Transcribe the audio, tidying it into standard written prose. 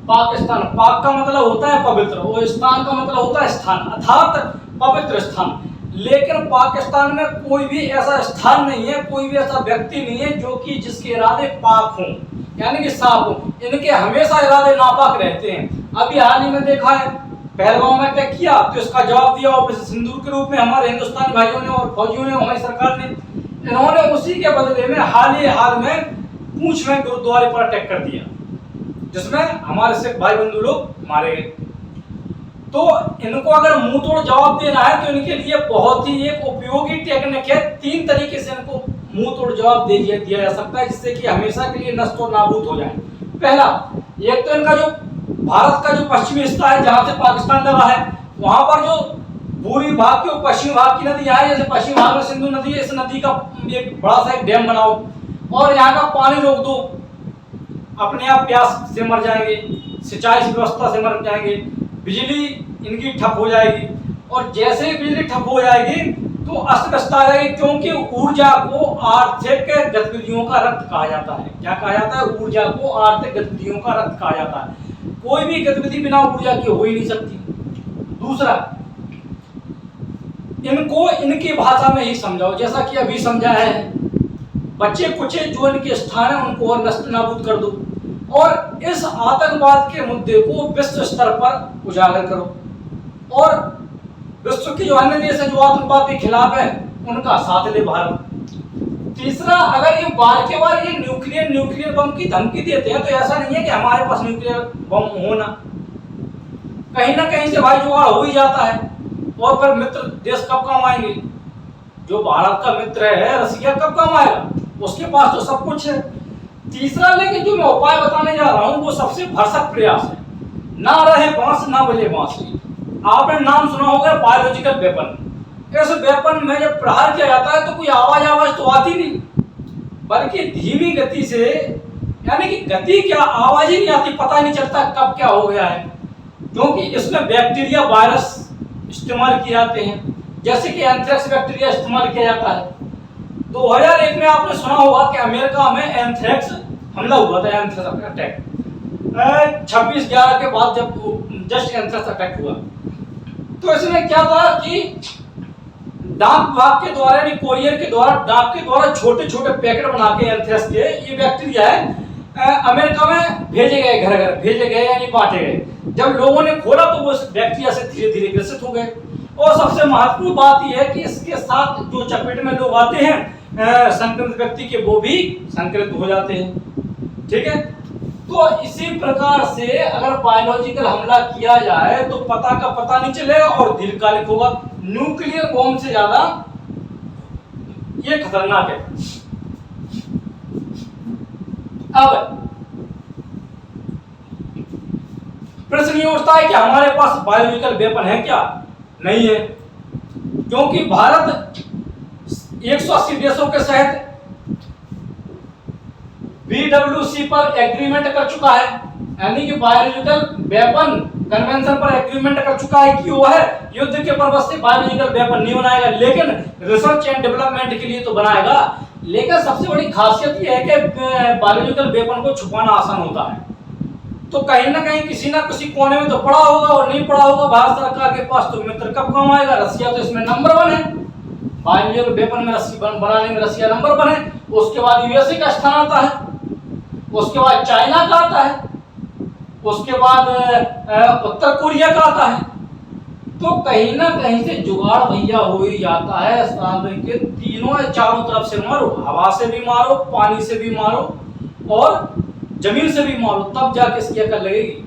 पाकिस्तान, पाक का मतलब होता है पवित्र और स्थान का मतलब होता है स्थान, अर्थात पवित्र स्थान। लेकिन पाकिस्तान में कोई भी ऐसा स्थान नहीं है, कोई भी ऐसा व्यक्ति नहीं है जो कि जिसके इरादे पाक हों, यानी कि साफ हो। इनके हमेशा इरादे नापाक रहते हैं। अभी हाल ही में देखा है पहलगाम में क्या किया, तो इसका जवाब दिया ऑपरेशन सिंदूर के रूप में हमारे हिंदुस्तानी भाइयों ने और फौजियों ने, हमारी सरकार ने। इन्होंने उसी के बदले में हाल में पूंछ में गुरुद्वारे पर अटैक कर दिया, जिसमें हमारे सिख भाई बंधु लोग मारे गए। तो इनको अगर मुंह तोड़ जवाब देना है तो इनके लिए बहुत ही एक उपयोगी टेक्निक है। 3 तरीके से इनको मुंह तोड़ जवाब दिया जा सकता है, जिससे कि हमेशा के लिए नष्ट और नाबूद हो जाए। पहला, एक तो इनका जो भारत का जो पश्चिमी हिस्सा है जहां से पाकिस्तान लगा है, वहां पर जो पूर्वी भाग की और पश्चिमी भाग की नदियां है, जैसे पश्चिमी भाग में सिंधु नदी है, इस नदी का एक बड़ा सा एक डैम बनाओ और यहाँ का पानी रोक दो। अपने आप प्यास से मर जाएंगे, सिंचाई व्यवस्था से मर जाएंगे, बिजली इनकी ठप हो जाएगी। और जैसे ही बिजली ठप हो जाएगी तो अस्त व्यस्त आ जाएगी, क्योंकि ऊर्जा को आर्थिक गतिविधियों का रक्त कहा जाता है। क्या कहा जाता है? ऊर्जा को आर्थिक गतिविधियों का रक्त कहा जाता है। कोई भी गतिविधि बिना ऊर्जा के हो ही नहीं सकती। दूसरा, इनको इनकी भाषा में ही समझाओ, जैसा कि अभी समझाया है। बच्चे कुछ जो इनके स्थान है उनको और नष्ट नाबूद कर दो और इस आतंकवाद के मुद्दे को विश्व स्तर पर उजागर करो और विश्व के जो अन्य देश हैं जो आतंकवाद के खिलाफ है उनका साथ ले भारत। तीसरा, अगर ये बार के बार ये न्यूक्लियर बम की धमकी देते हैं तो ऐसा नहीं है कि हमारे पास न्यूक्लियर बम होना, कहीं ना कहीं से भाई जुगाड़ हो ही जाता है। और फिर मित्र देश कब काम आएंगे? जो भारत का मित्र है रसिया कब काम आएगा? उसके पास तो सब कुछ है। तीसरा, लेकिन जो मैं उपाय बताने जा रहा हूं वो सबसे भरसक प्रयास है। ना रहे बांस ना बजे बांसुरी। आपने नाम सुना होगा बायोलॉजिकल वेपन। इस वेपन में जब प्रहार किया जाता है तो कोई आवाज तो आती नहीं, बल्कि धीमी गति से, यानी कि गति क्या, आवाज ही नहीं आती, पता नहीं चलता कब क्या हो गया है, क्योंकि इसमें बैक्टीरिया वायरस इस्तेमाल किए जाते हैं, जैसे कि एंथ्रेक्स बैक्टीरिया इस्तेमाल किया जाता है। 2001 में आपने सुना होगा कि अमेरिका में एंथ्रेक्स हमला हुआ था, एंथ्रेक्स अटैक 26/11 के बाद जब जस्ट एंथ्रेक्स अटैक हुआ। तो इसमें क्या था कि डाक विभाग के द्वारा यानी कोरियर के द्वारा, डाक के द्वारा छोटे छोटे पैकेट बना के एंथ्रेक्स के, ये बैक्टीरिया है, अमेरिका में भेजे गए, घर घर भेजे गए यानी बांटे गए। जब लोगों ने खोला तो वो बैक्टीरिया से धीरे धीरे ग्रसित हो गए। और सबसे महत्वपूर्ण बात यह है कि इसके साथ जो चपेट में लोग आते हैं संक्रमित व्यक्ति के, वो भी संक्रमित हो जाते हैं। ठीक है, तो इसी प्रकार से अगर बायोलॉजिकल हमला किया जाए तो पता का पता नहीं चलेगा और दीर्घकालिक होगा। न्यूक्लियर बॉम्ब से ज्यादा ये खतरनाक है। अब प्रश्न ये उठता है कि हमारे पास बायोलॉजिकल वेपन है क्या? नहीं है, क्योंकि भारत 180 देशों के सहित BWC पर एग्रीमेंट कर चुका है, यानी कि बायोलॉजिकल वेपन कन्वेंशन पर एग्रीमेंट कर चुका है कि वो है युद्ध के पर्पज से बायोलॉजिकल वेपन नहीं बनाएगा, लेकिन रिसर्च एंड डेवलपमेंट के लिए तो बनाएगा। लेकिन सबसे बड़ी खासियत ये है कि बायोलॉजिकल वेपन को छुपाना आसान होता है। तो कहीं ना कहीं किसी ना किसी कोने में तो पड़ा होगा और नहीं पड़ा होगा भारत सरकार के पास, तो मित्र कब काम आएगा? रसिया तो इसमें नंबर 1 है, बायोलॉजिकल वेपन में बनाने में रसिया नंबर 1 है। उसके बाद यूएसए का स्थान आता है, उसके बाद चाइना का आता है, उसके बाद उत्तर कोरिया का आता है। तो कहीं ना कहीं से जुगाड़ भैया हो ही जाता है। के तीनों चारों तरफ से मारो, हवा से भी मारो, पानी से भी मारो और जमीन से भी मारो, तब जाके इसकी अकल लगेगी।